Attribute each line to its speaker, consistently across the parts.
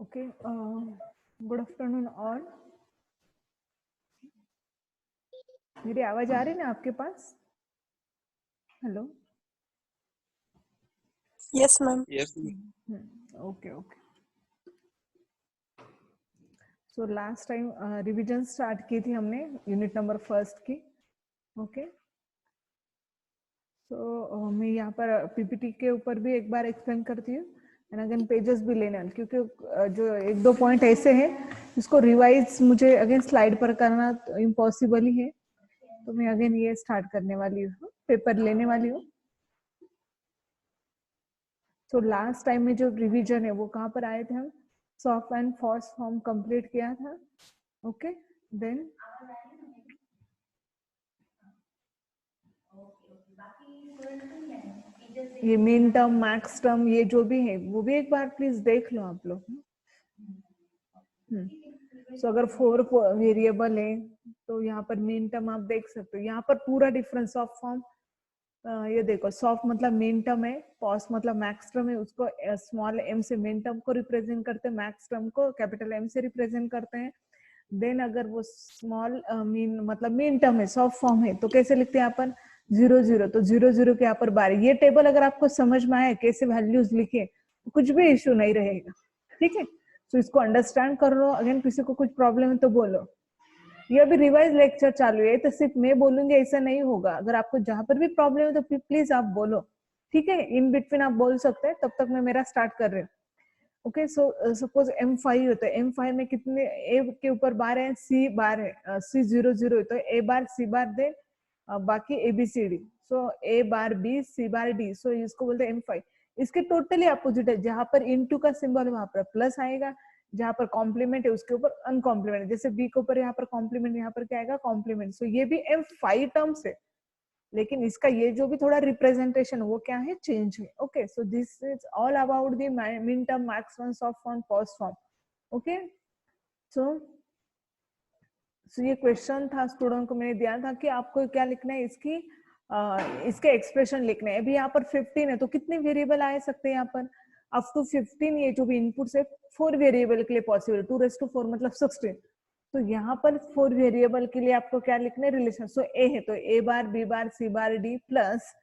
Speaker 1: Okay, good afternoon all. मेरी आवाज आ रही ना आपके पास? Hello.
Speaker 2: Yes ma'am.
Speaker 1: Okay okay. So last time revision start की थी हमने यूनिट नंबर फर्स्ट की। ओके, सो मैं यहाँ पर पीपीटी के ऊपर भी एक बार एक्सप्लेन करती हूँ एंड अगेन पेजेस भी लेने हैं, क्योंकि जो एक दो पॉइंट ऐसे हैं जिसको रिवाइज मुझे अगेन स्लाइड पर करना इम्पॉसिबल ही है, तो मैं अगेन ये स्टार्ट करने वाली हूँ, पेपर लेने वाली हूँ। तो लास्ट टाइम में जो रिवीजन है वो कहाँ पर आए थे हम? Soft and fast form complete किया था। ओके, देन ये मीन टर्म, मैक्स टर्म, ये जो भी है वो भी एक बार प्लीज देख लो आप लोग। सो अगर 4 वेरिएबल है तो यहाँ पर मीन टर्म आप देख सकते हो। यहाँ पर पूरा डिफरेंस ऑफ फॉर्म ये देखो, सॉफ्ट मतलब मेन टर्म है, पॉस मतलब मैक्स टर्म है, उसको स्मॉल एम से मेन टर्म को रिप्रेजेंट करते हैं, मैक्स टर्म को कैपिटल एम से रिप्रेजेंट करते हैं। देन अगर वो स्मॉल मीन मतलब मेन टर्म है, सॉफ्ट फॉर्म है, तो कैसे लिखते हैं अपन? 0 0, तो 0 0 के यहाँ पर बार। ये टेबल अगर आपको समझ में आए कैसे वैल्यूज लिखे तो कुछ भी इश्यू नहीं रहेगा, ठीक है? तो इसको अंडरस्टैंड कर लो। अगेन किसी को कुछ प्रॉब्लम है तो बोलो। ये अभी रिवाइज लेक्चर चालू है, तो सिर्फ मैं बोलूंगी ऐसा नहीं होगा। अगर आपको जहां पर भी प्रॉब्लम है तो प्लीज आप बोलो, ठीक है? इन बिटवीन आप बोल सकते हैं, तब तक मैं मेरा स्टार्ट कर रही हूँ। ओके, सो सपोज M5 होता है, M5 में कितने ए के ऊपर बार है? सी बार है, C00 है, तो ए बार सी बार दे, बाकी ABCD। सो ए बार बी, सी बार डी, सो इसको बोलते हैं M5। इसके टोटली अपोजिट है, जहां पर इनटू का सिंबल है वहां पर प्लस आएगा, जहां पर कॉम्प्लीमेंट है उसके ऊपर अनकॉम्प्लीमेंट। जैसे बी के ऊपर यहाँ पर कॉम्प्लीमेंट, यहाँ पर क्या आएगा? कॉम्प्लीमेंट। सो ये भी M5 टर्म्स है, लेकिन इसका ये जो भी थोड़ा रिप्रेजेंटेशन वो क्या है? चेंज है। Okay, so this is all about the mean term, max term, soft form, post form. Okay, so ये क्वेश्चन था स्टूडेंट को मैंने दिया था कि आपको क्या लिखना है, इसके एक्सप्रेशन लिखने हैं। अभी यहाँ पर 15 है, तो कितने वेरिएबल आ सकते हैं यहाँ पर? अप टू 15, ये जो भी इनपुट है 4 वेरिएबल के लिए पॉसिबल, 2⁻4 मतलब 16। तो यहाँ पर 4 वेरिएबल के लिए आपको क्या लिखना है? रिलेशन। सो ए है तो ए बार बी बार सी बार डी प्लस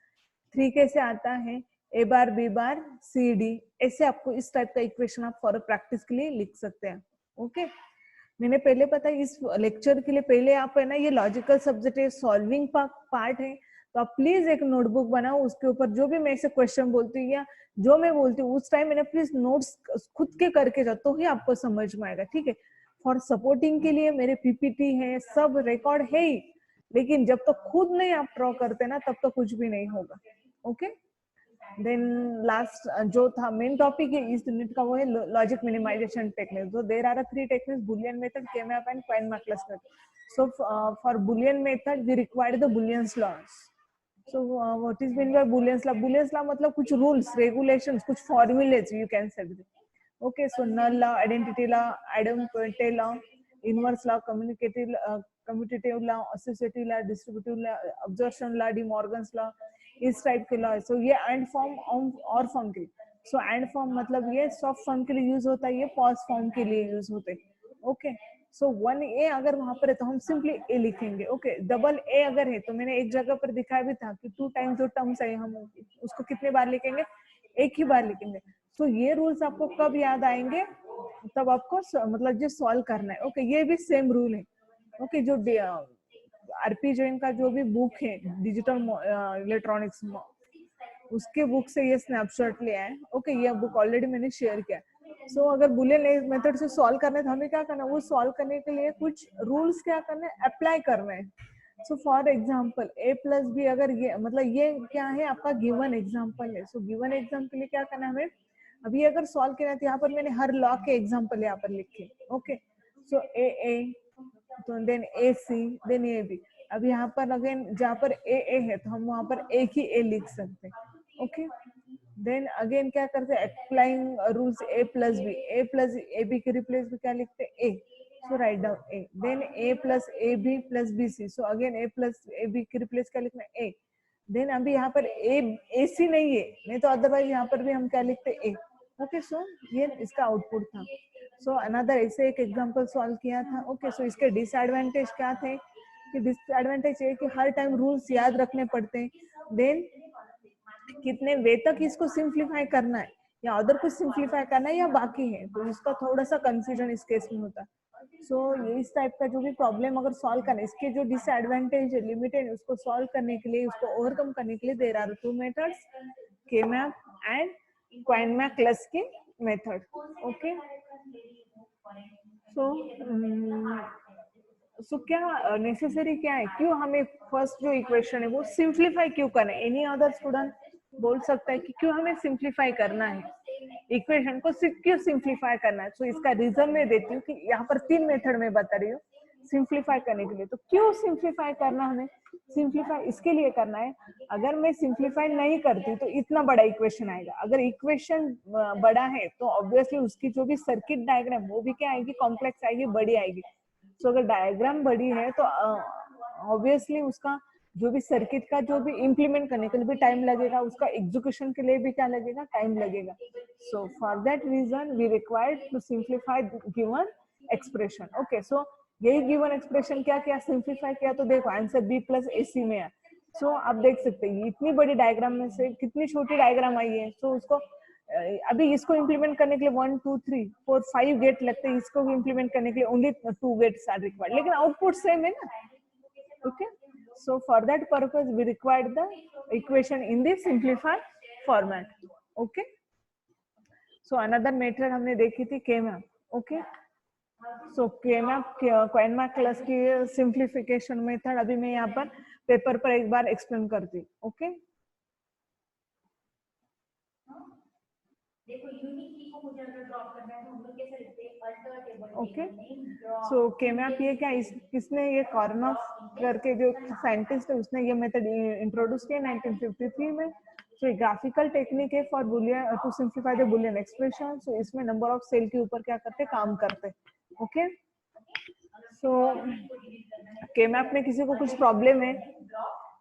Speaker 1: 3 कैसे आता है? ए बार बी बार सी डी। ऐसे आपको इस टाइप का इक्वेशन आप फॉर प्रैक्टिस के लिए लिख सकते हैं। ओके, मैंने पहले पता है इस लेक्चर के लिए पहले आप है ना, ये लॉजिकल सब्जेक्ट है, सॉल्विंग पार्ट है, तो आप प्लीज एक नोटबुक बनाओ, उसके ऊपर जो भी मैं ऐसे क्वेश्चन बोलती हूँ या जो मैं बोलती हूँ उस टाइम मैंने प्लीज नोट्स खुद के करके जाओ, तो ही आपको समझ में आएगा, ठीक है? फॉर सपोर्टिंग के लिए मेरे पीपीटी है, सब रिकॉर्ड है ही, लेकिन जब तक तो खुद नहीं आप ड्रॉ करते ना, तब तक तो कुछ भी नहीं होगा। ओके, देन लास्ट जो था मेन टॉपिक है इस यूनिट का, वो है logic minimization technique. So there are 3 techniques: Boolean method, K-map and Feynman-Marcus method. So for Boolean method we require the Boolean's laws. So what is meant by Boolean's law? Boolean's law मतलब कुछ rules, regulations, कुछ formulas you can say. Okay, so null law, identity law, idempotent law, inverse law, commutative law, associative law, distributive law, absorption law, De Morgan's law, इस type के law है। सो ये and form और form के लिए। So and form मतलब ये soft form के लिए यूज होता है, ये पॉज फॉर्म के लिए यूज होते हैं। ओके, सो 1A अगर वहां पर है तो हम सिंपली ए लिखेंगे। ओके, डबल ए अगर है तो मैंने एक जगह पर दिखाया भी था कि 2 टाइम्स जो टर्म्स है हम उसको कितने बार लिखेंगे? एक ही बार लिखेंगे। सो ये रूल्स आपको कब याद आएंगे? तब आपको मतलब जो सॉल्व करना है। ओके, ये भी सेम रूल है। ओके, जो आरपी जैन का जो भी बुक है डिजिटल इलेक्ट्रॉनिक्स, उसके बुक से ये स्नैपशॉट लिया है। ओके, ये बुक ऑलरेडी मैंने शेयर किया। सो अगर बुलियन मेथड से सॉल्व करना है तो हमें क्या करना है? वो सॉल्व करने के लिए कुछ रूल्स क्या करना है? अप्लाई करना है। So for example A plus B, अगर ये मतलब ये क्या है? आपका गिवन एग्जाम्पल है। सो गिवन एग्जाम्पल के लिए क्या करना है हमें? अभी अगर सॉल्व करना है तो यहाँ पर मैंने हर लॉ के एग्जाम्पल यहाँ पर लिखे। ओके, सो ए तो then A C, then A B. अब यहाँ पर अगेन जहाँ पर ए है तो हम वहां पर एक ही ए लिख सकते हैं। ओके, देन अगेन क्या करते हैं? Applying rules A plus B, A plus A B के रिप्लेस में क्या लिखते हैं? A. So write down A, then A plus A B plus B C. So again A plus A B के replace क्या लिखना है? ए। देन अभी यहाँ पर ए सी नहीं है, नहीं तो अदरवाइज यहाँ पर भी हम क्या लिखते हैं? ए। ओके, सो ये इसका आउटपुट था। सो अनदर ऐसे एक एग्जांपल सॉल्व किया था। ओके, सो इसके डिसएडवांटेज क्या थे कि डिसएडवांटेज ये कि हर टाइम रूल्स याद रखने पड़ते हैं, देन कितने वे तक इसको सिंप्लीफाई करना है या अदर कुछ सिंप्लीफाई करना है या बाकी है, तो इसका थोड़ा सा कंफ्यूजन इस केस में होता है। सो ये इस टाइप का जो भी प्रॉब्लम अगर सॉल्व करना है, इसके जो डिसएडवांटेज है, लिमिटेड, उसको सॉल्व करने के लिए, उसको ओवरकम करने के लिए देयर आर टू मेथड्स, के मैप एंड Coinemap के मेथड। ओके, सो क्या नेसेसरी क्या है, क्यों हमें फर्स्ट जो इक्वेशन है वो सिंप्लीफाई क्यों करना है? एनी अदर स्टूडेंट बोल सकता है कि क्यों हमें सिंप्लीफाई करना है, इक्वेशन को क्यों सिंप्लीफाई करना है? तो इसका रीजन मैं देती हूँ कि यहाँ पर 3 मेथड में बता रही हूँ सिंप्लीफाई करने के लिए। तो क्यों सिंप्लीफाई करना, हमें सिंप्लीफाई इसके लिए करना है, अगर मैं सिंप्लीफाई नहीं करती तो इतना बड़ा इक्वेशन आएगा। अगर इक्वेशन बड़ा है तो ऑब्वियसली उसकी जो भी सर्किट डायग्राम वो भी क्या आएगी, कॉम्प्लेक्स आएगी, बड़ी आएगी। तो अगर डायग्राम बड़ी है तो ऑब्वियसली उसका जो भी सर्किट का जो भी इम्प्लीमेंट करने के लिए भी टाइम लगेगा, उसका एग्जीक्यूशन के लिए भी क्या लगेगा, टाइम लगेगा। So for that reason we required to simplify given expression. Okay, so यही गिवन एक्सप्रेशन क्या किया, सिंप्लीफाई किया, तो देखो आंसर बी प्लस AC में है। सो आप देख सकते हैं इतनी बड़ी डायग्राम में से कितनी छोटी डायग्राम आई है। सो उसको अभी इसको इम्प्लीमेंट करने के लिए 1 2 3 4 5 गेट लगते हैं, इसको भी इम्प्लीमेंट करने के लिए ओनली 2 गेट्स आर रिक्वायर्ड, लेकिन आउटपुट सेम है ना। Okay, so for that purpose we required the equation in the simplified format. Okay, so another method हमने देखी थी K-map. Okay, so K-map Coinemap class की सिंप्लीफिकेशन मेथड अभी मैं यहाँ पर पेपर पर एक बार एक्सप्लेन करती। ओके, ओके, सो K-map ये क्या, किसने ये कार्नोफ करके जो साइंटिस्ट है उसने ये मेथड इंट्रोड्यूस किया 1953 में। सो ग्राफिकल टेक्निक है for Boolean to simplify the Boolean expression. So इसमें नंबर ऑफ सेल के ऊपर क्या करते, काम करते। ओके, सो K-map में किसी को कुछ प्रॉब्लम है,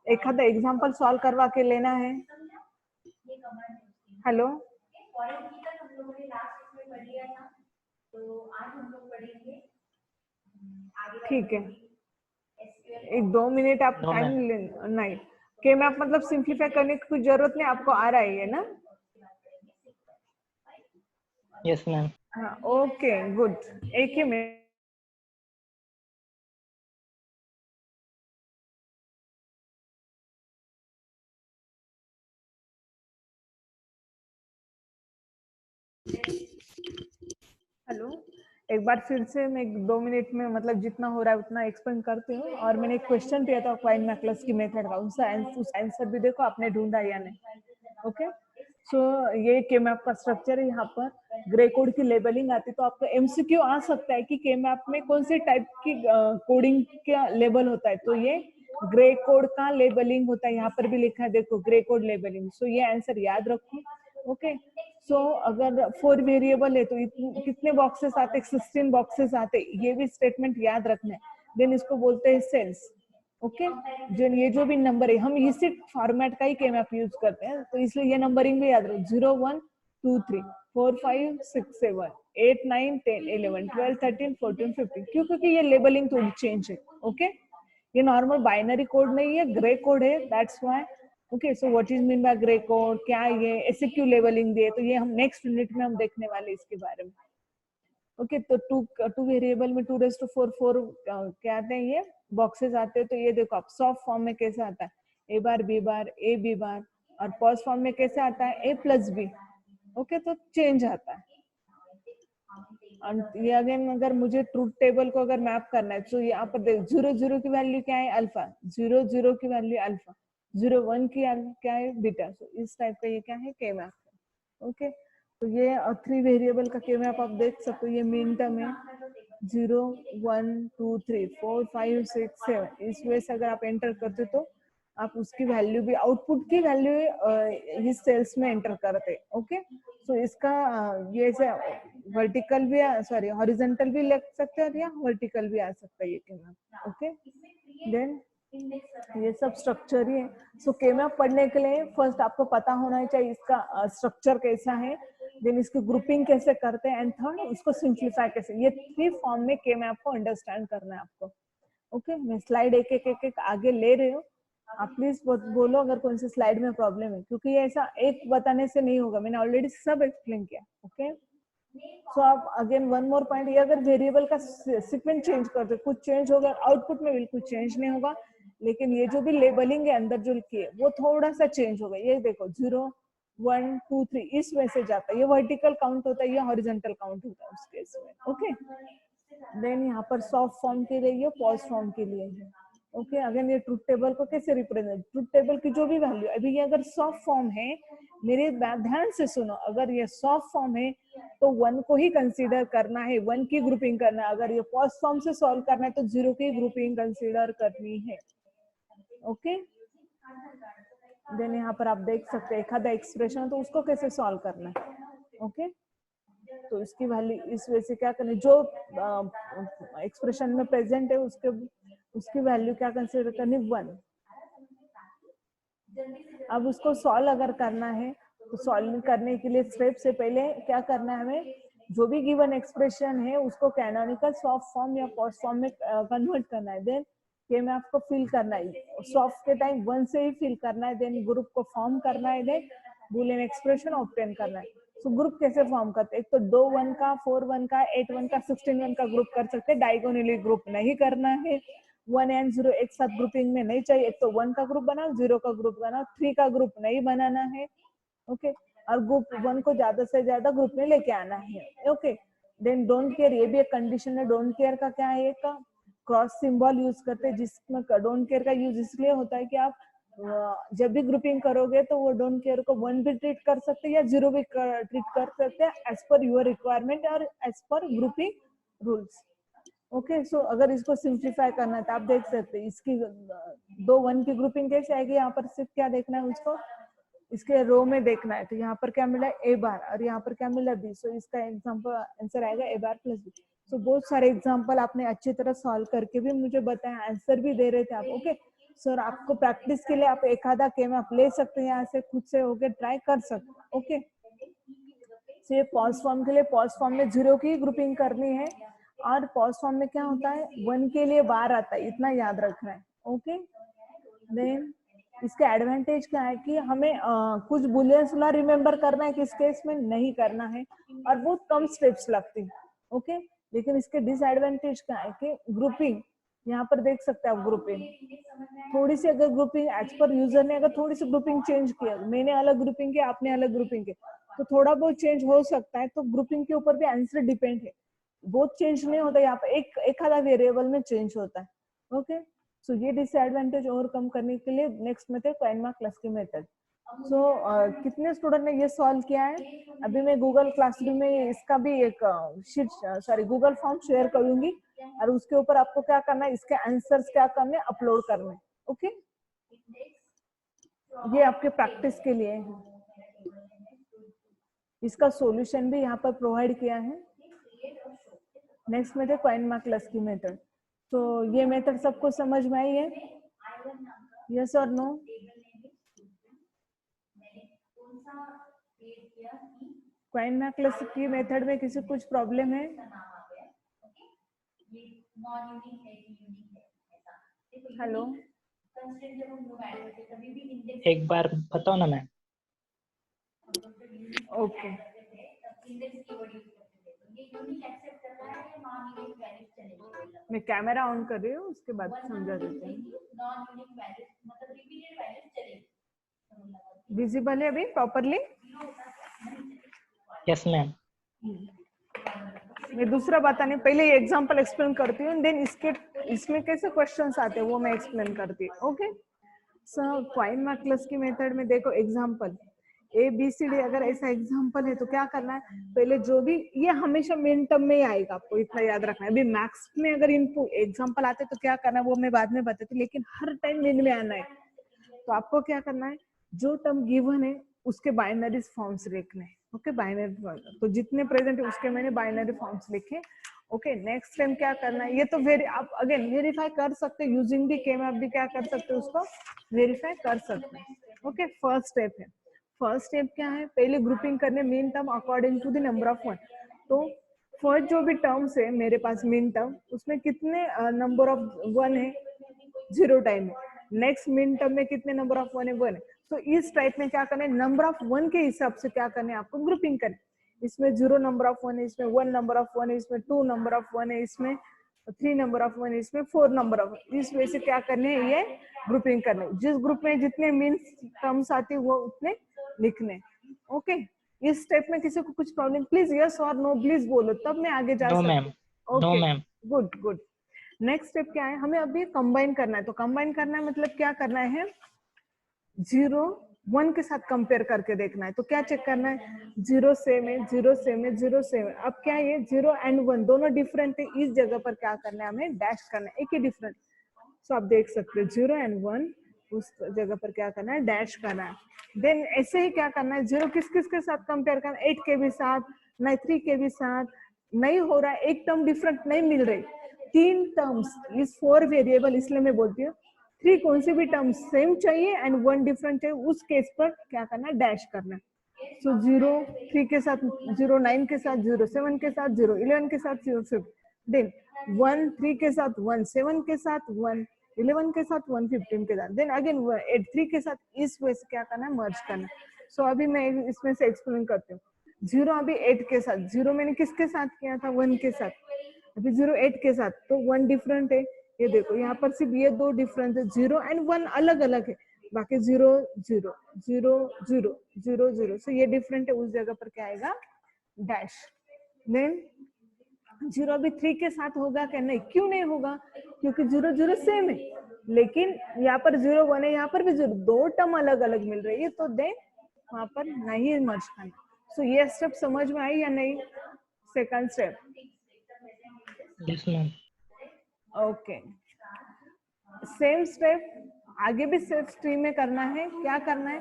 Speaker 1: एक आधा एग्जांपल सॉल्व करवा के लेना है। हेलो, ठीक है, 1-2 मिनट आप
Speaker 2: नो
Speaker 1: टाइम
Speaker 2: मैम।
Speaker 1: नहीं, K-map मतलब सिंप्लीफाई करने की कोई जरूरत नहीं, आपको आ रहा है ना?
Speaker 2: Yes ma'am.
Speaker 1: हाँ, ओके, गुड, एक ही मिनट। हेलो, एक बार फिर से मैं 2 मिनट में मतलब जितना हो रहा है उतना एक्सप्लेन करती हूँ। और मैंने एक क्वेश्चन दिया था Coinemap की मेथड का, उसका आंसर भी देखो आपने ढूंढा या नहीं। ओके, सो ये K-map का स्ट्रक्चर है। यहाँ पर ग्रे कोड की लेबलिंग आती है, तो आपका MCQ आ सकता है कि K-map में कौन से टाइप की कोडिंग का लेबल होता है। तो ये ग्रे कोड का लेबलिंग होता है, यहाँ पर भी लिखा है देखो, ग्रे कोड लेबलिंग। सो ये आंसर याद रखो। ओके, सो अगर 4 वेरिएबल है तो कितने बॉक्सेस आते, 16 बॉक्सेस आते, ये भी स्टेटमेंट याद रखना है। देन इसको बोलते हैं सेल्स। ओके, ये जो भी नंबर है हम इसी फॉर्मेट का ही K-map यूज करते हैं, तो इसलिए ये नंबरिंग भी याद रखो, 0 1 2 3 4 5 6 7 8 9 10 11 12 13 14 15। क्यों? क्योंकि ये लेबलिंग थोड़ी चेंज है। ओके, ये नॉर्मल बाइनरी कोड नहीं है, ग्रे कोड है, that's why. Okay, so what is mean by grey code, क्या ये ऐसे क्यों लेबलिंग दिए, तो ये हम नेक्स्ट यूनिट में हम देखने वाले इसके बारे में। ओके, तो टू वेरिएबल में 2⁴ 4 क्या आते हैं, ये बॉक्सेस आते हैं। तो ये देखो आप सॉफ्ट फॉर्म में कैसे आता है, A bar B bar A B बार, और पॉज फॉर्म में कैसे आता है, A प्लस B। ओके, तो चेंज आता है। और ये अगेन अगर मुझे ट्रूथ टेबल को अगर मैप करना है, तो यहाँ पर देख 0 0 की वैल्यू क्या है, अल्फा, 0 0 की वैल्यू अल्फा, 0 1 की क्या है, बीटा। तो इस टाइप का ये क्या है, K-map है। ओके, तो ये 3 वेरिएबल का K-map आप देख सकते हो। ये मीन टर्म है 0 1 2 3 4 5 6 7, इस वजह से अगर आप एंटर करते तो आप उसकी वैल्यू भी, आउटपुट की वैल्यू इस सेल्स में एंटर करते। ओके, सो इसका ये से वर्टिकल भी, सॉरी हॉरिजॉन्टल भी लग सकते हैं या वर्टिकल भी आ सकता है ये K-map। ओके, देन ये सब स्ट्रक्चर ही है। सो K-map पढ़ने के लिए फर्स्ट आपको पता होना चाहिए इसका स्ट्रक्चर कैसा है, देन इसकी ग्रुपिंग कैसे करते हैं, एंड थर्ड उसको सिंप्लीफाई कैसे। ये 3 फॉर्म में के मैप को अंडरस्टैंड करना है आपको। ओके, मैं स्लाइड एक एक आगे ले रही हूँ, आप प्लीज बोलो अगर कौन सी स्लाइड में प्रॉब्लम है, क्योंकि ये ऐसा एक बताने से नहीं होगा, मैंने ऑलरेडी सब एक्सप्लेन किया। ओके, सो आप अगेन वन मोर पॉइंट, ये अगर वेरिएबल का सीक्वेंस चेंज कर दो, कुछ चेंज होगा, आउटपुट में बिल्कुल चेंज नहीं होगा, लेकिन ये जो भी लेबलिंग है अंदर जो लिखी है वो थोड़ा सा चेंज होगा। ये देखो 0 1 2 3 इस वजह से जाता है, ये वर्टिकल काउंट होता है, ये हॉरिजॉन्टल काउंट होता है उस केस में। ओके, देन यहाँ पर सॉफ्ट फॉर्म के लिए, ये पॉज फॉर्म के लिए है। ओके, अगेन ये ट्रुथ टेबल को कैसे रिप्रेजेंट, ट्रुथ टेबल की जो भी वैल्यू, अभी ये अगर सॉफ्ट फॉर्म है, मेरे ध्यान से सुनो, अगर ये सॉफ्ट फॉर्म है तो 1 को ही कंसीडर करना है, 1 की ग्रुपिंग करना है। अगर ये पॉज फॉर्म से सॉल्व करना है तो 0 की ग्रुपिंग कंसीडर करनी है। ओके, देन यहाँ पर आप देख सकते हैं एखादा एक्सप्रेशन तो उसको कैसे सॉल्व करना है। ओके, तो इसकी वैल्यू इस वजह से क्या करना है, जो एक्सप्रेशन में प्रेजेंट है उसकी वैल्यू क्या कंसीडर करनी, 1। अब उसको सॉल्व अगर करना है तो सॉल्व करने के लिए स्टेप से पहले क्या करना है, हमें जो भी गिवन एक्सप्रेशन है उसको कैनोनिकल सॉफ्ट फॉर्म या पॉज फॉर्म में कन्वर्ट करना है। देन के में आपको फिल करना है, सॉफ्ट के टाइम 1 से ही फिल करना है, देन ग्रुप को फॉर्म करना है, देन बूलियन एक्सप्रेशन ऑब्टेन करना है। तो ग्रुप कैसे फॉर्म करते हैं, एक तो 2 1 का, 4 1 का, 8 1 का, 16 1 का ग्रुप कर सकते हैं। डायगोनली ग्रुप नहीं करना है, 1 एंड 0 एक साथ ग्रुपिंग में नहीं चाहिए, एक तो 1 का ग्रुप बनाओ, 0 का ग्रुप बनाओ, 3 का ग्रुप नहीं बनाना है। ओके, और ग्रुप 1 को ज्यादा से ज्यादा ग्रुप में लेके आना है। ओके, देन डोंट केयर, ये भी एक कंडीशन है। डोंट केयर का क्या है, एक क्रॉस सिंबल यूज करते हैं, जिसमें डोंट केयर का यूज इसलिए होता है कि आप जब भी ग्रुपिंग करोगे तो वो डोंट केयर को 1 भी ट्रीट कर सकते हैं या 0 भी ट्रीट कर सकते हैं, एज पर योर रिक्वायरमेंट और as per grouping rules. Okay, so अगर इसको सिंप्लीफाई करना है तो आप देख सकते हैं इसकी 2 1 की ग्रुपिंग कैसे आएगी। यहाँ पर सिर्फ क्या देखना है उसको, इसके रो में देखना है, तो यहाँ पर क्या मिला, ए बार, और यहाँ पर क्या मिला, बी। सो इसका एग्जाम्पल आंसर आएगा ए बार प्लस बी। सो बहुत सारे एग्जाम्पल आपने अच्छी तरह सॉल्व करके भी मुझे बताया, आंसर भी दे रहे थे आप। ओके सर, आपको प्रैक्टिस के लिए आप एक आधा के आप ले सकते हैं, यहाँ से खुद से होके ट्राई कर सकते। ओके, सो ये पॉज फॉर्म के लिए, पॉज फॉर्म में 0 की ग्रुपिंग करनी है, और पॉज फॉर्म में क्या होता है, 1 के लिए बार आता है, इतना याद रखना है। ओके, देन इसका एडवांटेज क्या है कि हमें कुछ बुलियंस ना रिमेम्बर करना है, किस केस में नहीं करना है, और बहुत कम स्टेप्स लगती है। ओके, लेकिन इसके डिसएडवांटेज क्या है कि ग्रुपिंग, यहाँ पर देख सकते हैं आप ग्रुपिंग थोड़ी सी, अगर ग्रुपिंग एज पर यूजर ने अगर थोड़ी सी ग्रुपिंग चेंज किया, मैंने अलग ग्रुपिंग किया, आपने अलग ग्रुपिंग किया, तो थोड़ा बहुत चेंज हो सकता है। तो ग्रुपिंग के ऊपर भी आंसर डिपेंड है, बहुत चेंज नहीं होता, यहाँ पर एक आधा वेरिएबल में चेंज होता है। ओके, सो ये डिसएडवांटेज ओवरकम करने के लिए नेक्स्ट मेथड कोइनमार्क-लस्की मेथड। सो कितने स्टूडेंट ने ये सॉल्व किया है, अभी मैं गूगल क्लासरूम में इसका भी एक गूगल फॉर्म शेयर करूंगी, और उसके ऊपर आपको क्या करना है, इसके आंसर्स क्या करने, अपलोड करने। ओके, ये आपके प्रैक्टिस के लिए है, इसका सॉल्यूशन भी यहाँ पर प्रोवाइड किया है। Next method Quine McCluskey method. तो ये मेथड सबको समझ में आई है, यस और नो? कोइनमार्क-लस्की मेथड में किसी कुछ प्रॉब्लम है? हेलो,
Speaker 2: एक बार बताओ ना मैम।
Speaker 1: ओके, मैं कैमरा ऑन कर रही हूँ, उसके बाद समझा देती हूँ। विजिबल है अभी प्रॉपरली?
Speaker 2: Yes ma'am.
Speaker 1: मैं दूसरा बताने पहले ये एग्जांपल एक्सप्लेन करती हूँ, देन इसमें कैसे क्वेश्चंस आते हैं वो मैं एक्सप्लेन करती हूँ। ओके, सो कोइनमार्क-लस्की मेथड में देखो एग्जांपल ABCD, अगर ऐसा एग्जांपल है तो क्या करना है, पहले जो भी, ये हमेशा मेन टर्म में ही आएगा, आपको इतना याद रखना है। अभी मैथ्स में अगर इनपुट एग्जांपल आते तो क्या करना है वो मैं बाद में बताती हूँ, लेकिन हर टाइम मेन में आना है। तो आपको क्या करना है, जो टर्म गिवन है उसके बाइनरी फॉर्म्स लिखने हैं। ओके, बाइनरी फॉर्म, तो जितने प्रेजेंट है उसके मैंने बाइनरी फॉर्म्स लिखे। ओके, नेक्स्ट टाइम क्या करना है, ये तो आप अगेन वेरीफाई कर सकते हैं यूजिंग दी केम, आप भी क्या कर सकते हैं, उसको वेरीफाई कर सकते हैं। ओके, फर्स्ट स्टेप है। फर्स्ट स्टेप क्या है, पहले ग्रुपिंग करने main term according to the number of one. तो फर्स्ट जो भी टर्म्स है मेरे पास मेन टर्म, उसमें कितने नंबर ऑफ वन है, 0 टाइम है। नेक्स्ट मेन टर्म में कितने नंबर ऑफ वन है, 1 है। तो इस टाइप में क्या करना है, नंबर ऑफ वन के हिसाब से क्या करना है आपको, ग्रुपिंग करना। इसमें 0 नंबर ऑफ वन है, इसमें 1 नंबर ऑफ वन है, इसमें 2 नंबर ऑफ वन है, इसमें 3 नंबर ऑफ वन है, इसमें 4 नंबर ऑफ। इस वजह से क्या करने हैं, ये ग्रुपिंग करने। जिस ग्रुप में जितने मीन्स टर्म्स आती है वो उतने लिखने। ओके, इस स्टेप में किसी को कुछ प्रॉब्लम, प्लीज यस और नो प्लीज बोलो, तब मैं आगे जा
Speaker 2: नो
Speaker 1: सकती
Speaker 2: मैम,
Speaker 1: हूँ।
Speaker 2: No
Speaker 1: okay,
Speaker 2: ma'am.
Speaker 1: Good good. Next step क्या है, हमें अभी कंबाइन करना है। तो कंबाइन करना है मतलब क्या करना है, 0 1 के साथ कंपेयर करके देखना है। तो क्या चेक करना है, 0 सेम है, 0 सेम है, 0 सेम है। अब क्या है, 0 एंड 1 दोनों डिफरेंट है, इस जगह पर क्या करना है, हमें डैश करना है, एक ही डिफरेंट। सो आप देख सकते हो 0 एंड 1 उस जगह पर क्या करना है, डैश करना है। देन ऐसे ही क्या करना है, 0 किस किस के साथ कंपेयर करना है, 8 के भी साथ, नहीं 3 के भी साथ। नहीं हो रहा है, एक टर्म डिफरेंट नहीं मिल रही, 3 टर्म्स इस 4 वेरिएबल, इसलिए मैं बोलती हूँ 3 कौन सी भी टर्म सेम चाहिए एंड 1 डिफरेंट है, उस केस पर क्या करना है, डैश करना है। सो 0 3 के साथ, 0 9 के साथ, 0 7 के साथ, 0 11 के साथ, 0 5। देन 1 3 के साथ, 1 7 के साथ, 1 11 के साथ, 1 15 के साथ, देन अगेन 8 3 के साथ। इस वजह से क्या करना है, मर्ज करना है। सो अभी मैं इसमें से एक्सप्लेन करती हूँ। 0 अभी 8 के साथ, 0 मैंने किसके साथ किया था, 1 के साथ। अभी 0 8 के साथ, तो 1 डिफरेंट है। ये देखो यहाँ पर सिर्फ ये 2 डिफरेंस है, 0 एंड 1 अलग अलग है, बाकी 0 0 0 0 0 0। सो ये डिफरेंट है, उस जगह पर क्या आएगा, डैश। देन 0 अभी 3 के साथ होगा क्या, नहीं, क्यों नहीं होगा, क्योंकि 0 0 सेम है। लेकिन यहाँ पर 0 1 है, यहाँ पर भी 0, 2 टर्म अलग अलग मिल रही है, तो देन वहां पर नहीं मर्ज करना। सो ये स्टेप समझ में आई या नहीं, second step.
Speaker 2: Yes ma'am.
Speaker 1: Okay, same step आगे भी सेफ स्ट्रीम में करना है। क्या करना है,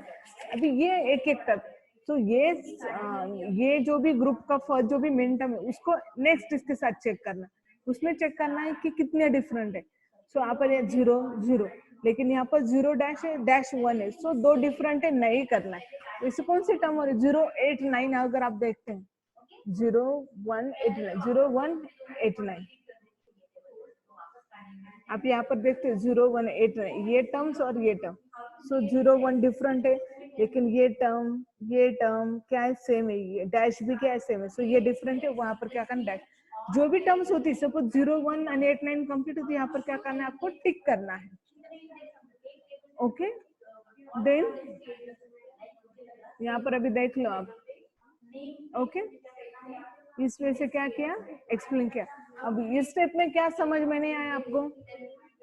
Speaker 1: अभी ये एक एक तक, तो ये जो भी ग्रुप का फर्स्ट जो भी मेन टर्म है, उसको नेक्स्ट इसके साथ चेक करना है। उसमें चेक करना है कि कितने डिफरेंट है। सो यहाँ पर ये 0 0, लेकिन यहाँ पर 0 डैश है, डैश 1 है, सो 2 डिफरेंट है, नहीं करना है। तो इससे कौन सी टर्म हो रही है, 0 8 9। अगर आप देखते हैं 0 1 8 9, 0 1 8 9, आप यहाँ पर देखते हैं 0 1 8 9, ये टर्म्स और ये टर्म। सो 0 1 डिफरेंट है, लेकिन ये टर्म क्या है, सेम है, ये डैश भी क्या है, सेम है। सो ये डिफरेंट है, वहां पर क्या करना, डैश। जो भी टर्म्स होती है, सपोज 0 1 एंड 8 9 कंप्लीट होती है, यहाँ पर क्या करना है, आपको टिक करना है। ओके, देन यहाँ पर अभी देख लो आप। ओके, इस वजह से क्या किया, एक्सप्लेन किया। अब इस स्टेप में क्या समझ में नहीं आया आपको,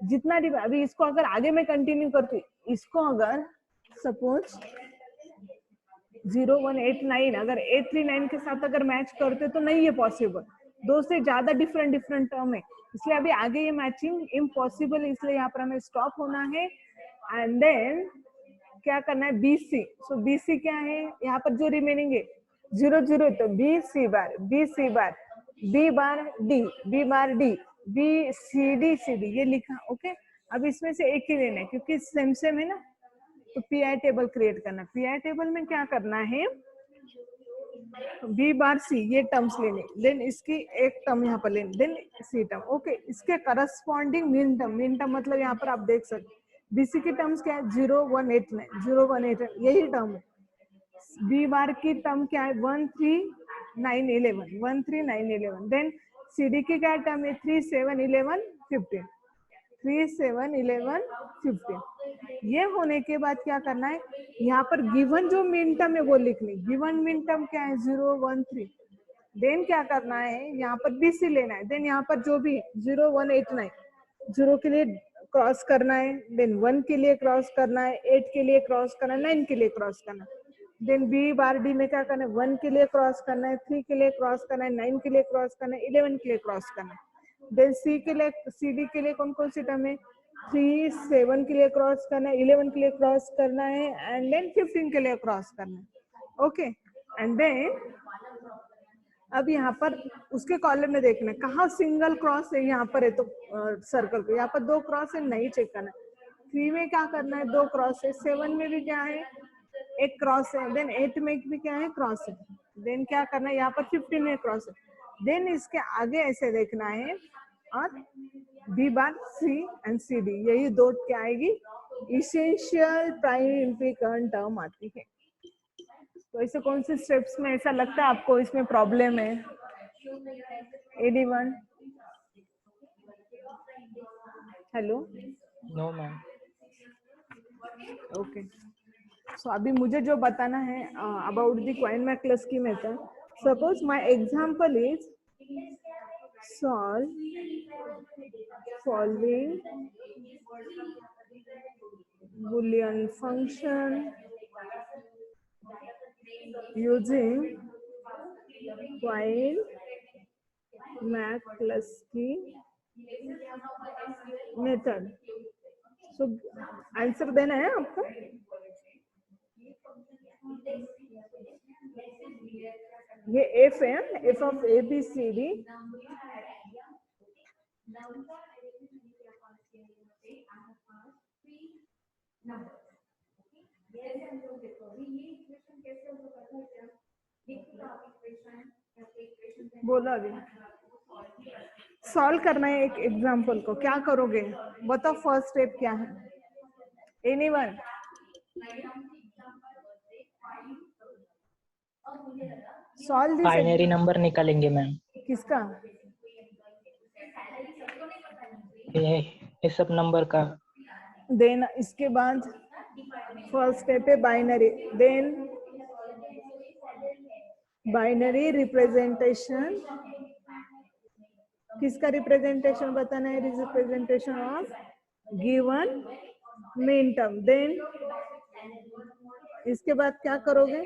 Speaker 1: जितना अभी इसको अगर आगे में कंटिन्यू करती, इसको अगर सपोज 0 1 8 9 अगर 8 3 9 के साथ अगर मैच करते तो नहीं है पॉसिबल, 2 से ज्यादा डिफरेंट टर्म है, इसलिए अभी आगे ये मैचिंग इम्पॉसिबल है, इसलिए यहाँ पर हमें स्टॉप होना है। एंड देन क्या करना है, BC। सो BC क्या है, यहाँ पर जो रिमेनिंग है 0 0, तो BC बार B बार D, B बार D, CD ये लिखा। ओके, अब इसमें से एक ही लेना है क्योंकि सेम सेम है ना, तो PI टेबल क्रिएट करना। PI टेबल में क्या करना है, B बार C ये टर्म्स लेने, देन इसकी एक टर्म यहाँ पर लेनी, देन C टर्म। ओके, इसके करस्पॉन्डिंग मीन टर्म मतलब यहाँ पर आप देख सकते BC की टर्म्स क्या है, 0 1 8 9, 0 1 8 यही टर्म है। B बार की टर्म क्या है, 1 3 9 11, 1 3 9 11। देन CD की क्या टर्म है, 3 7 11 15, 3 7 11 15। ये होने के बाद क्या करना है, यहाँ पर गिवन जो मिन टर्म है वो लिखनी। गिवन मिन टर्म क्या है, 0 1 3। देन क्या करना है, यहाँ पर BC लेना है। देन यहाँ पर जो भी 0 1 8 9, 0 के लिए क्रॉस करना है, देन 1 के लिए क्रॉस करना है, 8 के लिए क्रॉस करना है, 9 के लिए क्रॉस करना है। देन B बार D में क्या करना है, 1 के लिए क्रॉस करना है, 3 के लिए क्रॉस करना है, 9 के लिए क्रॉस करना है, 11 के लिए क्रॉस करना है। देन C के लिए, CD के लिए कौन कौन सी टर्म है, 3 7 के लिए क्रॉस करना है, 11 के लिए क्रॉस करना है, एंड देन 15 के लिए क्रॉस करना है। ओके, एंड देन अब यहाँ पर उसके कॉलम में देखना है कहाँ सिंगल क्रॉस है, यहाँ पर है तो सर्कल को, यहाँ पर 2 क्रॉस है, नहीं चेक करना है। 3 में क्या करना है, 2 क्रॉस है, 7 में भी क्या है, एक क्रॉस है, देन 8 में भी क्या है, क्रॉस है, देन क्या करना है, यहाँ पर 15 में क्रॉस है, देन इसके आगे ऐसे देखना है, और B bar C and C D, यही दो क्या आएगी, इसेंशियल प्राइम इम्प्लीकेंट टर्म आती है। तो ऐसे कौन से स्टेप्स में ऐसा लगता है आपको इसमें प्रॉब्लम है? Anyone? Hello?
Speaker 2: No ma'am.
Speaker 1: Okay, so अभी मुझे जो बताना है about the Quine McCluskey method, suppose my example is solving Boolean function using Quine McCluskey method. So answer देना है आपको। ये एफ है, F of A B C D, बोलो अभी। सॉल्व करना है एक एग्जांपल को, क्या करोगे बताओ, फर्स्ट स्टेप क्या है? Anyone? Solve this.
Speaker 2: Binary number निकालेंगे मैम।
Speaker 1: किसका?
Speaker 2: ये सब नंबर का।
Speaker 1: देन इसके बाद फर्स्ट स्टेप है बाइनरी, देन बाइनरी रिप्रेजेंटेशन, किसका रिप्रेजेंटेशन बताना है? Representation of given minterm. Then इसके बाद क्या करोगे?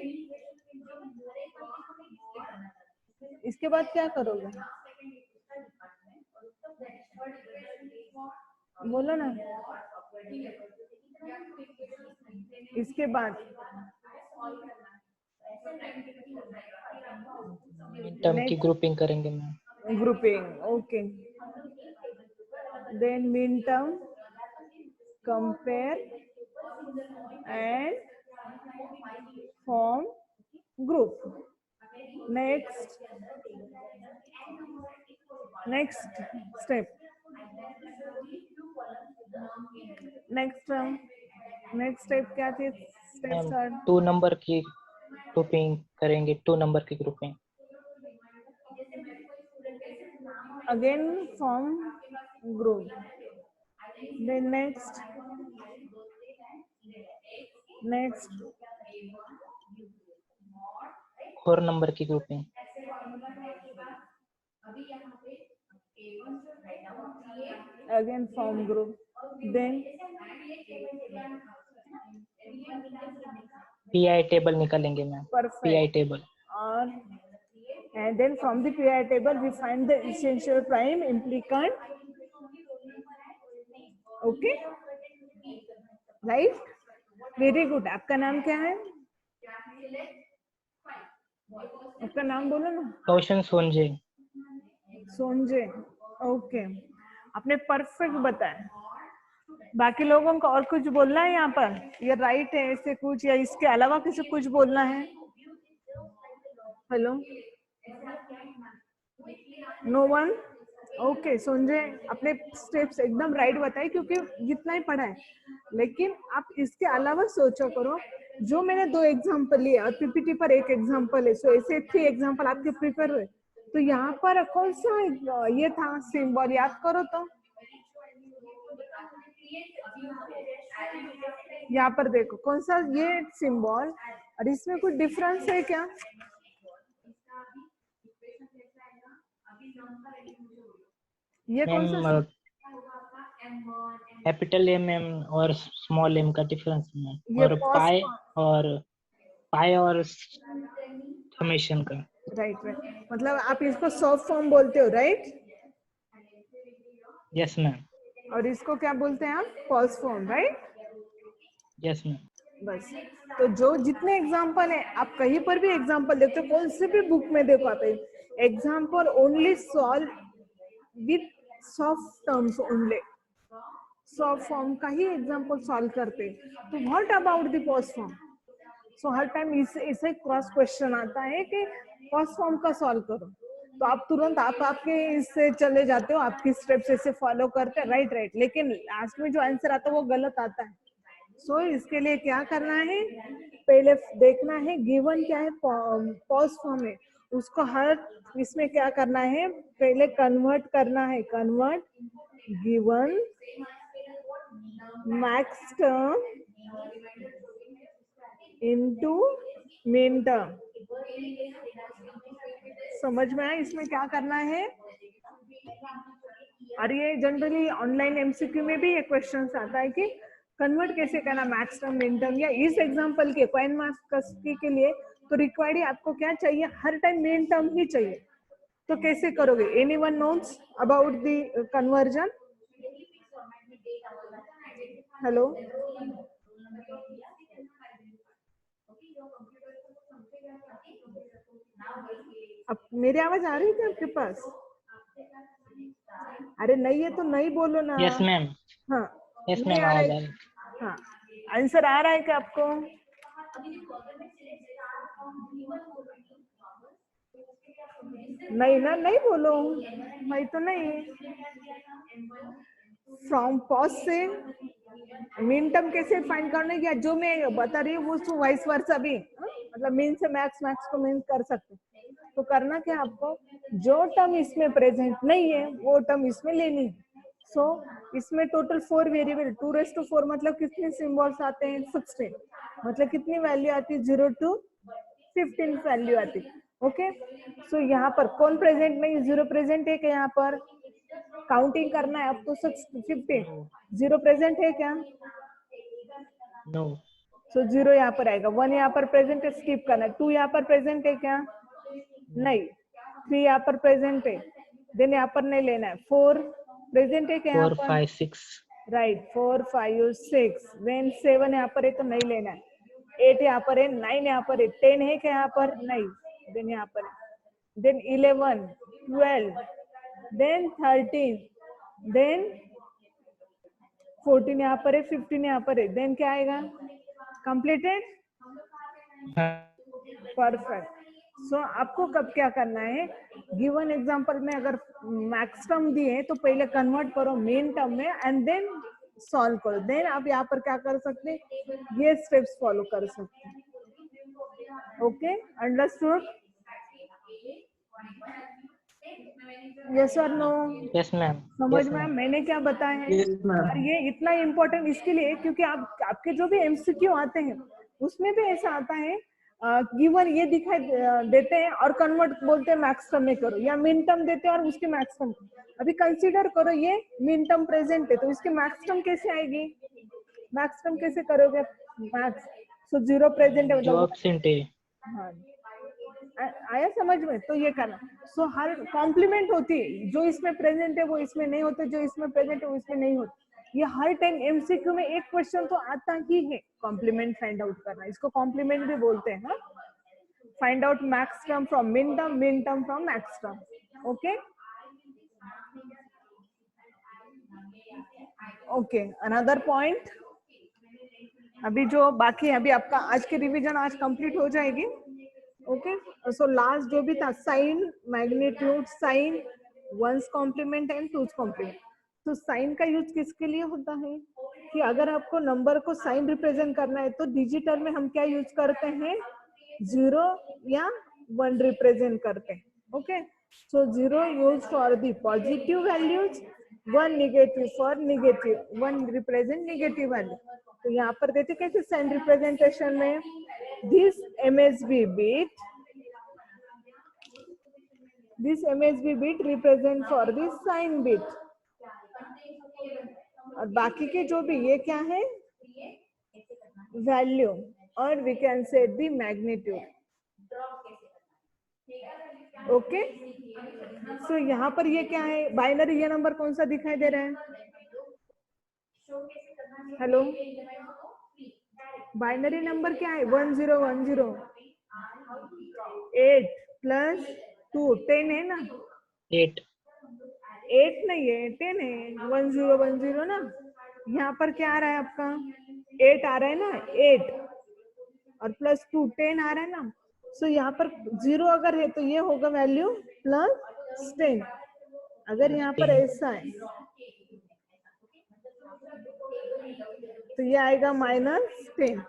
Speaker 1: इसके बाद क्या करोगे, बोलो ना। इसके बाद
Speaker 2: टर्म की ग्रुपिंग करेंगे ma'am.
Speaker 1: Grouping, okay. Then mean term, compare and form group. Next step, next step क्या थी? स्टेप थर्ड,
Speaker 2: 2 नंबर की ग्रुपिंग करेंगे, 2 नंबर की grouping.
Speaker 1: again form group. Then next
Speaker 2: 4 number की grouping.
Speaker 1: again form group. Then
Speaker 2: PI table निकालेंगे ma'am.
Speaker 1: perfect.
Speaker 2: PI table.
Speaker 1: And then from the PI table we find the essential prime implicant. Okay, right, very good. आपका नाम क्या है? आपका नाम बोलो ना।
Speaker 2: रोशन सोनजे।
Speaker 1: सोनजे, ओके, आपने परफेक्ट बताया। बाकी लोगों को और कुछ बोलना है यहाँ पर? ये राइट है ऐसे कुछ, या इसके अलावा किसी कुछ बोलना है? Hello, no one? Okay, Sanjay अपने स्टेप्स एकदम राइट बताए, क्योंकि जितना ही पढ़ा है, लेकिन आप इसके अलावा सोचा करो। जो मैंने 2 एग्जांपल लिए और पीपीटी पर 1 एग्जांपल है, सो ऐसे 3 एग्जांपल आपके प्रिपेयर हुए। तो यहाँ पर कौन सा ये था सिंबल, याद करो तो। यहाँ पर देखो कौन सा ये सिंबल, और इसमें कुछ डिफरेंस है क्या? ये कौन सा?
Speaker 2: कैपिटल एम और स्मॉल एम का डिफरेंस है, और पाई और समेशन का।
Speaker 1: राइट, मतलब आप इसको सॉफ्ट फॉर्म बोलते हो, राइट?
Speaker 2: Yes ma'am.
Speaker 1: और इसको क्या बोलते हैं आप? False form, right?
Speaker 2: Yes ma'am.
Speaker 1: बस, तो जो जितने एग्जांपल है, आप कहीं पर भी एग्जांपल देखते हो, कौन से भी बुक में देखो आप, example only solve with soft terms only, soft form का ही एग्जांपल सॉल्व करते। तो what about the false form? So हर टाइम इसे क्रॉस क्वेश्चन आता है कि फर्स्ट फॉर्म का सॉल्व करो, तो आप तुरंत आपके इससे चले जाते हो, आपकी स्टेप्स ऐसे फॉलो करते हैं, राइट राइट, लेकिन लास्ट में जो आंसर आता है वो गलत आता है। सो इसके लिए क्या करना है, पहले देखना है गिवन क्या है, पॉज फॉर्म है, उसको हर इसमें क्या करना है, पहले कन्वर्ट करना है, convert given max term into main term. समझ में आया इसमें क्या करना है? और ये जनरली ऑनलाइन एमसीक्यू में भी ये क्वेश्चन आता है कि कन्वर्ट कैसे करना मैक्स टर्म मिन टर्म, या इस एग्जांपल के कॉइन मार्क्स के लिए तो रिक्वायर्ड आपको क्या चाहिए, हर टाइम मेन टर्म ही चाहिए, तो कैसे करोगे? Anyone knows about the conversion? Hello, अब मेरी आवाज आ रही है आपके पास? अरे नहीं है तो नहीं बोलो ना।
Speaker 2: Yes ma'am.
Speaker 1: हाँ
Speaker 2: यस
Speaker 1: नहीं
Speaker 2: मैम,
Speaker 1: आ रहा
Speaker 2: आवाज आ
Speaker 1: है?
Speaker 2: रही।
Speaker 1: हाँ, आंसर आ रहा है क्या आपको? नहीं ना, नहीं बोलो, मैं तो नहीं। फ्रॉम पॉज से मीन टर्म कैसे फाइंड करने की, जो मैं बता रही हूँ वो वाइस वर्सा भी, मतलब मीन से मैक्स, मैक्स को मीन कर सकते। तो करना क्या आपको, जो टर्म इसमें प्रेजेंट नहीं है वो टर्म इसमें लेनी है। सो इसमें टोटल 4 वेरिएबल, 2⁴ मतलब कितने सिंबल्स आते हैं, 16, मतलब कितनी वैल्यू आती है, 0 to 15 वैल्यू आती है। ओके, सो यहाँ पर कौन प्रेजेंट नहीं, 0 प्रेजेंट है क्या? यहाँ पर काउंटिंग करना है अब तो 15, 0 प्रेजेंट है क्या?
Speaker 2: नो।
Speaker 1: सो 0 यहाँ पर आएगा, 1 यहाँ पर प्रेजेंट है, स्किप करना है, 2 यहाँ पर प्रेजेंट है क्या? नहीं। 3 यहाँ पर प्रेजेंट है, देन यहाँ पर नहीं लेना है। 4 प्रेजेंट है क्या यहाँ
Speaker 2: 4
Speaker 1: पर?
Speaker 2: 5 6।
Speaker 1: राइट, 4 5 6, देन 7 यहाँ पर है तो नहीं लेना है, 8 यहाँ पर है, 9 यहाँ पर है, 10 है क्या यहाँ पर? नहीं, देन यहाँ पर है, देन 11 12, देन 13, देन 14 यहाँ पर है, 15 यहाँ पर है, देन क्या आएगा? Completed, perfect. सो आपको कब क्या करना है, गिवन एग्जांपल में अगर मैक्स टर्म दिए तो पहले कन्वर्ट करो मेन टर्म में एंड देन सॉल्व करो, देन आप यहाँ पर क्या कर सकते हैं, ये स्टेप्स फॉलो कर सकते हैं। Okay, understood? यस और नो?
Speaker 2: Yes ma'am.
Speaker 1: समझ
Speaker 2: यस
Speaker 1: में
Speaker 2: मैम।
Speaker 1: मैंने क्या बताया है?
Speaker 3: Yes, ma'am.
Speaker 1: और ये इतना इम्पोर्टेंट इसके लिए क्योंकि आपके जो भी एमसीक्यू आते हैं उसमें भी ऐसा आता है, गिवन ये दिखाई देते हैं और कन्वर्ट बोलते हैं मैक्स टर्म में करो, या मिन टर्म देते हैं और उसके मैक्स टर्म। अभी कंसीडर करो ये मिन टर्म प्रेजेंट है तो इसके मैक्स टर्म कैसे आएगी, मैक्स टर्म कैसे करोगे मैक्स? सो 0 प्रेजेंट है
Speaker 2: जो
Speaker 1: मतलब
Speaker 2: एब्सेंट है।
Speaker 1: हाँ, आया समझ में? तो ये करना। सो हर कॉम्प्लीमेंट होती है, जो इसमें प्रेजेंट है वो इसमें नहीं होते, जो इसमें प्रेजेंट है वो इसमें नहीं होते। ये हर टाइम एमसीक्यू में एक क्वेश्चन तो आता ही है, कॉम्प्लीमेंट फाइंड आउट करना, इसको कॉम्प्लीमेंट भी बोलते हैं। Find out max term from min term from max term. Okay okay, another point. अभी जो बाकी है, अभी आपका आज के रिवीजन आज कंप्लीट हो जाएगी। ओके, सो लास्ट जो भी था sign, magnitude, sign, one's complement and two's complement. तो साइन का यूज किसके लिए होता है कि अगर आपको नंबर को साइन रिप्रेजेंट करना है तो डिजिटल में हम क्या यूज करते हैं, 0 या 1 रिप्रेजेंट करते हैं। Okay, so 0 use for the positive values, 1 negative for negative, 1 represent negative value. तो यहाँ पर देते कैसे साइन रिप्रेजेंटेशन में, this MSB bit represent for this sign bit, और बाकी के जो भी ये क्या है, वैल्यू, और we can say the magnitude. Okay, so यहाँ पर ये क्या है, बाइनरी, ये नंबर कौन सा दिखाई दे रहा है? हेलो, बाइनरी नंबर क्या है, 1010, 8 प्लस 2 10 है ना,
Speaker 2: 8।
Speaker 1: 8 नहीं है, 10 है, 1010 ना। यहाँ पर क्या आ रहा है आपका, 8 आ रहा है ना, 8 और +2 10 आ रहा है ना, सो यहाँ पर 0 अगर है तो ये होगा वैल्यू +10। अगर यहाँ पर
Speaker 2: 10
Speaker 1: ऐसा है तो ये आएगा -10।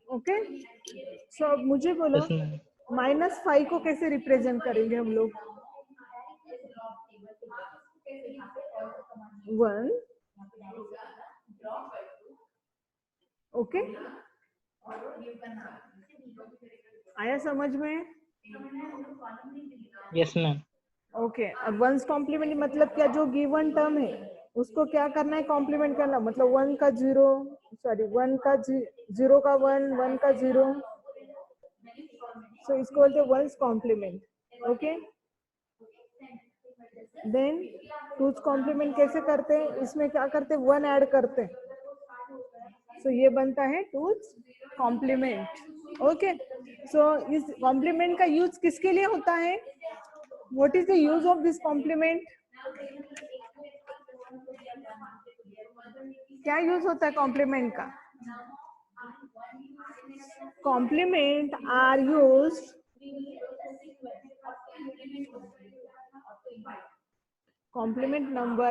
Speaker 1: ओके, सो अब मुझे बोलो
Speaker 2: yes ma'am
Speaker 1: -5 को कैसे रिप्रेजेंट करेंगे हम लोग? 1, ओके, आया समझ में?
Speaker 2: yes ma'am
Speaker 1: ओके, अब वंस कॉम्प्लीमेंट मतलब क्या, जो गिवन टर्म है उसको क्या करना है, कॉम्प्लीमेंट करना, मतलब 1 का 0, सॉरी 1 का 0 का 1, 1 का 0, सो इसको बोलते हैं one's complement. Okay, then two's complement कैसे करते हैं, इसमें क्या करते हैं, 1 ऐड करते हैं, सो ये बनता है टूज कॉम्प्लीमेंट। ओके, सो इस कॉम्प्लीमेंट का यूज किसके लिए होता है? What is the use of this complement? क्या यूज होता है कॉम्प्लीमेंट का? Complement are used complement number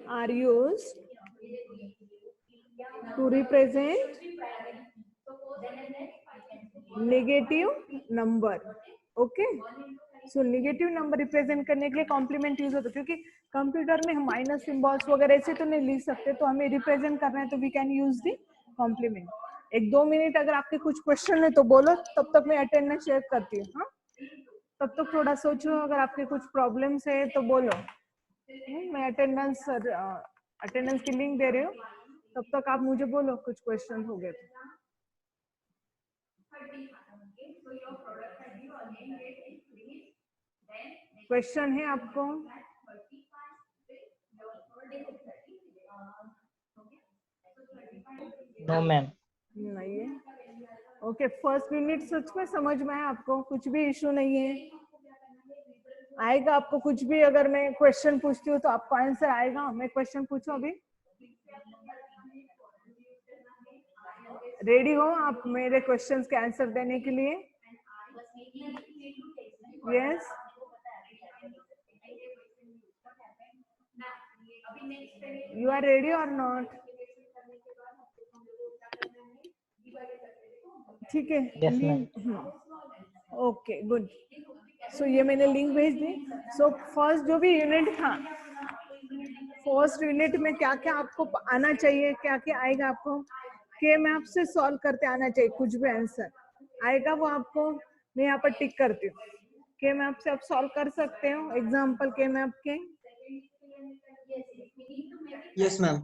Speaker 1: are used to represent negative number। Okay, so negative number represent करने के लिए कॉम्प्लीमेंट यूज होता है, क्योंकि कंप्यूटर में हम माइनस सिंबल्स वगैरह ऐसे तो नहीं लिख सकते, तो हमें रिप्रेजेंट करना है तो we can use the complement. 1-2 minute अगर आपके कुछ क्वेश्चन है तो बोलो, तब तक मैं अटेंडेंस चेक करती हूँ। हाँ, तब तक थोड़ा सोचो, अगर आपके कुछ प्रॉब्लम्स है तो बोलो। मैं अटेंडेंस की लिंक दे रही हूँ, तब तक आप मुझे बोलो कुछ क्वेश्चन हो गए तो। क्वेश्चन है आपको?
Speaker 2: no ma'am
Speaker 1: नहीं है? ओके, फर्स्ट यूनिट सच में समझ में है आपको? कुछ भी इशू नहीं है? आएगा आपको कुछ भी, अगर मैं क्वेश्चन पूछती हूँ तो आपको आंसर आएगा? मैं क्वेश्चन पूछूं अभी? रेडी हो आप मेरे क्वेश्चंस के आंसर देने के लिए? यस, यू आर रेडी और नॉट? ठीक है,
Speaker 2: yes ma'am
Speaker 1: ओके गुड। सो ये मैंने लिंक भेज दी। सो फर्स्ट जो भी यूनिट था, फर्स्ट यूनिट में क्या क्या आपको आना चाहिए, क्या क्या आएगा आपको? के मैप से सॉल्व करते आना चाहिए, कुछ भी आंसर आएगा वो आपको मैं यहाँ पर टिक करती हूँ। के मैप से आप सॉल्व कर सकते हो, एग्जाम्पल के मैप के।
Speaker 3: यस मैम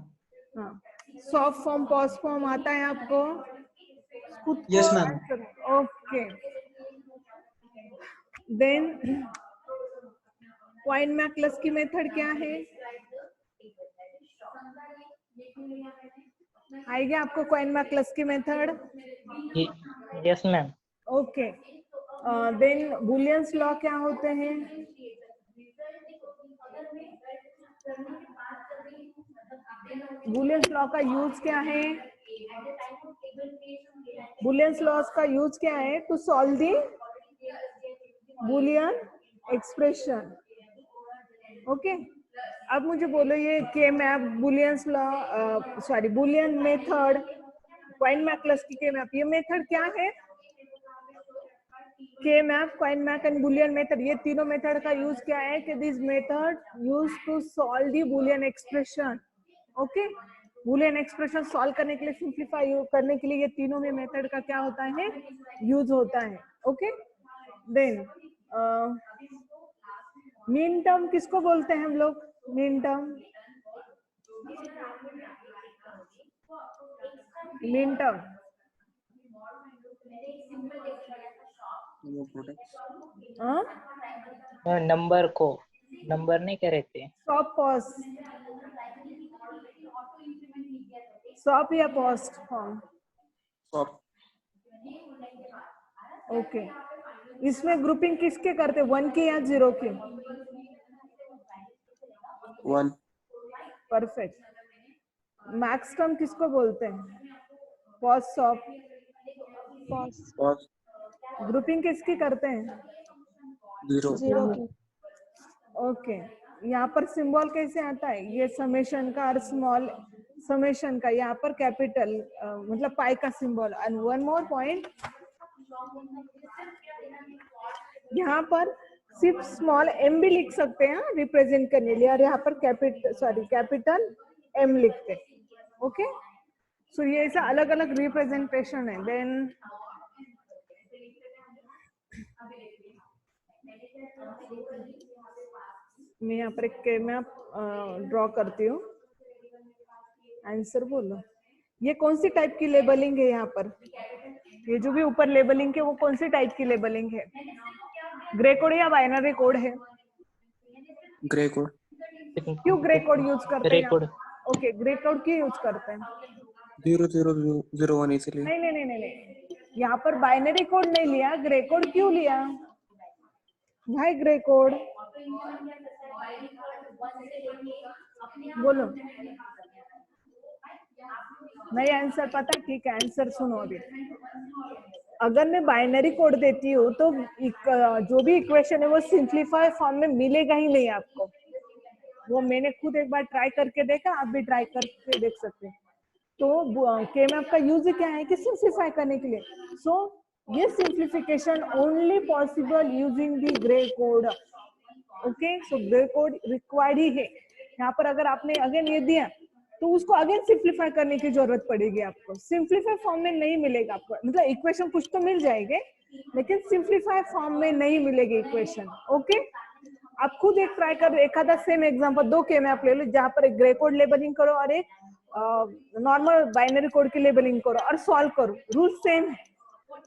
Speaker 1: हाँ, सॉफ्ट फॉर्म पॉज फॉर्म आता है आपको? खुद को
Speaker 3: yes ma'am
Speaker 1: okay, then Quine McCluskey method क्या है? आएगी आपको Quine McCluskey method?
Speaker 2: yes ma'am
Speaker 1: okay, then Booleans law क्या होते हैं? बुलियंस लॉ का यूज क्या है? बुलियंस लॉस का यूज क्या है? To solve the Boolean expression. Okay, अब मुझे बोलो ये K map, Booleans law, sorry Boolean method, Quine McCluskey K map, ये मेथड क्या है? K map, Quine map and Boolean method, ये तीनों मेथड का यूज क्या है? कि this method use to solve the Boolean expression. Okay, Boolean expression solve करने के लिए, सिंप्लीफाई करने के लिए ये तीनों में मेथड का क्या होता है? यूज होता है। ओके, देन मीन टर्म किसको बोलते हैं हम लोग? Mean term, mean term
Speaker 2: number को नंबर नहीं कह रहे थे
Speaker 1: सॉप पॉज, सॉप या पॉस्ट फॉर्म? ओके, इसमें ग्रुपिंग किसके करते, 1 की या 0 की?
Speaker 3: 1
Speaker 1: परफेक्ट। मैक्स टर्म किसको बोलते हैं? Pause, shop?
Speaker 3: पॉज
Speaker 1: ग्रुपिंग किसकी करते हैं?
Speaker 3: 0
Speaker 4: की।
Speaker 1: ओके, यहाँ पर सिंबल कैसे आता है? ये समेशन का और स्मॉल समेशन का, यहाँ पर कैपिटल मतलब पाई का symbol. And one more point, यहाँ पर सिर्फ स्मॉल m भी लिख सकते हैं रिप्रेजेंट करने लिए, और यहाँ पर कैपिटल m लिखते हैं। ओके, सो ये ऐसा अलग अलग रिप्रेजेंटेशन है। देन मैं यहाँ पर एक मैप ड्रॉ करती हूँ। आंसर बोलो, ये कौन सी टाइप की लेबलिंग है? यहाँ पर ये जो भी ऊपर लेबलिंग है वो कौन सी टाइप की लेबलिंग है? ग्रे कोड या बाइनरी कोड है?
Speaker 3: Grey code.
Speaker 1: क्यों ग्रे कोड यूज करते
Speaker 2: ग्रे
Speaker 1: हैं?
Speaker 2: कोड।
Speaker 1: ओके, ग्रे कोड क्यों यूज करते हैं?
Speaker 3: 0001 इसलिए।
Speaker 1: नहीं, यहाँ पर बाइनरी कोड नहीं लिया, ग्रे कोड क्यों लिया भाई? ग्रे कोड बोलो। नहीं आंसर पता? ठीक है, आंसर सुनो अभी। अगर मैं बाइनरी कोड देती हूँ तो जो भी इक्वेशन है वो सिंप्लीफाई फॉर्म में मिलेगा ही नहीं आपको। वो मैंने खुद एक बार ट्राई करके देखा, आप भी ट्राई करके देख सकते हैं। तो केमैप का यूज क्या है कि सिंप्लीफाई करने के लिए। सो ये simplification only possible using the Gray code. Okay, so Gray code required ही है। यहाँ पर अगर आपने अगेन ये दिया तो उसको अगेन सिंप्लीफाई करने की जरूरत पड़ेगी आपको। सिंप्लीफाई फॉर्म में नहीं मिलेगा आपको, मतलब इक्वेशन कुछ तो मिल जाएंगे लेकिन सिंप्लीफाई फॉर्म में नहीं मिलेगी इक्वेशन। ओके, आप खुद एक ट्राई करो, एक आधा सेम एग्जांपल 2 के में आप ले लो, जहाँ पर एक ग्रे कोड लेबलिंग करो और एक नॉर्मल बाइनरी कोड की लेबलिंग करो और सॉल्व करो, रूल सेम है।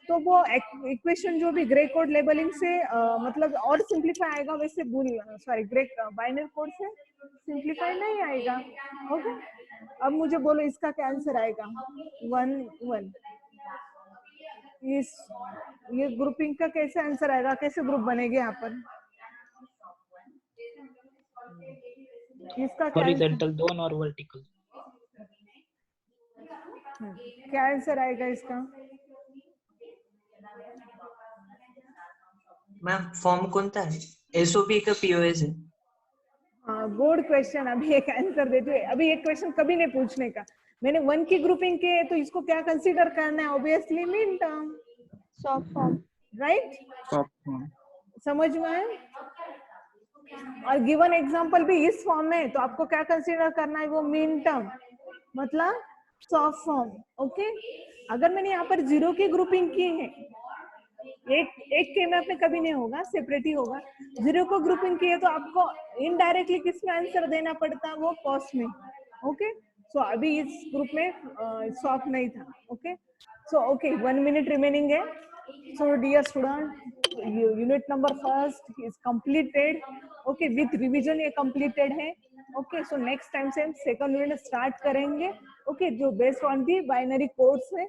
Speaker 1: तो वो इक्वेशन जो भी ग्रे कोड लेबलिंग से मतलब और सिंप्लीफाई आएगा, वैसे ग्रे बाइनरी कोड से सिंप्लीफाई नहीं आएगा। ओके, अब मुझे बोलो इसका क्या आंसर आएगा? 1 1। ये ग्रुपिंग का कैसे आंसर आएगा? कैसे ग्रुप बनेगा यहाँ पर? इसका क्या
Speaker 2: हॉरिजॉन्टल 2 और वर्टिकल।
Speaker 1: क्या आंसर आएगा इसका?
Speaker 3: मैम फॉर्म कोणता है? एसओपी का पीओएस है?
Speaker 1: हाँ, गुड क्वेश्चन। अभी एक आंसर देते हैं। अभी एक क्वेश्चन कभी नहीं पूछने का। मैंने 1 की ग्रुपिंग की है तो इसको क्या कंसीडर करना है? Obviously mean term,
Speaker 4: soft form,
Speaker 1: right?
Speaker 3: Soft form.
Speaker 1: समझ में आया? और गिवन एग्जांपल भी इस फॉर्म में है तो आपको क्या कंसीडर करना है? वो मीन टर्म मतलब सॉफ्ट फॉर्म। ओके, अगर मैंने यहाँ पर 0 की ग्रुपिंग की है, एक के मैप में कभी नहीं होगा, सेपरेट ही होगा। 0 को ग्रुपिंग की है तो आपको इनडायरेक्टली किसमें आंसर देना पड़ता? वो कॉस्ट में। ओके, सो अभी इस ग्रुप में सॉफ्ट नहीं था। Okay, so okay 1 minute remaining है। So dear student, unit number 1 is completed. Okay, with revision ये कंप्लीटेड है। ओके, सो नेक्स्ट टाइम से हम सेकंड यूनिट स्टार्ट करेंगे। ओके, जो based on the binary codes है।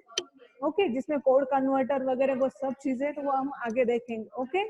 Speaker 1: ओके, जिसमें कोड कन्वर्टर वगैरह वो सब चीजें तो वो हम आगे देखेंगे। ओके।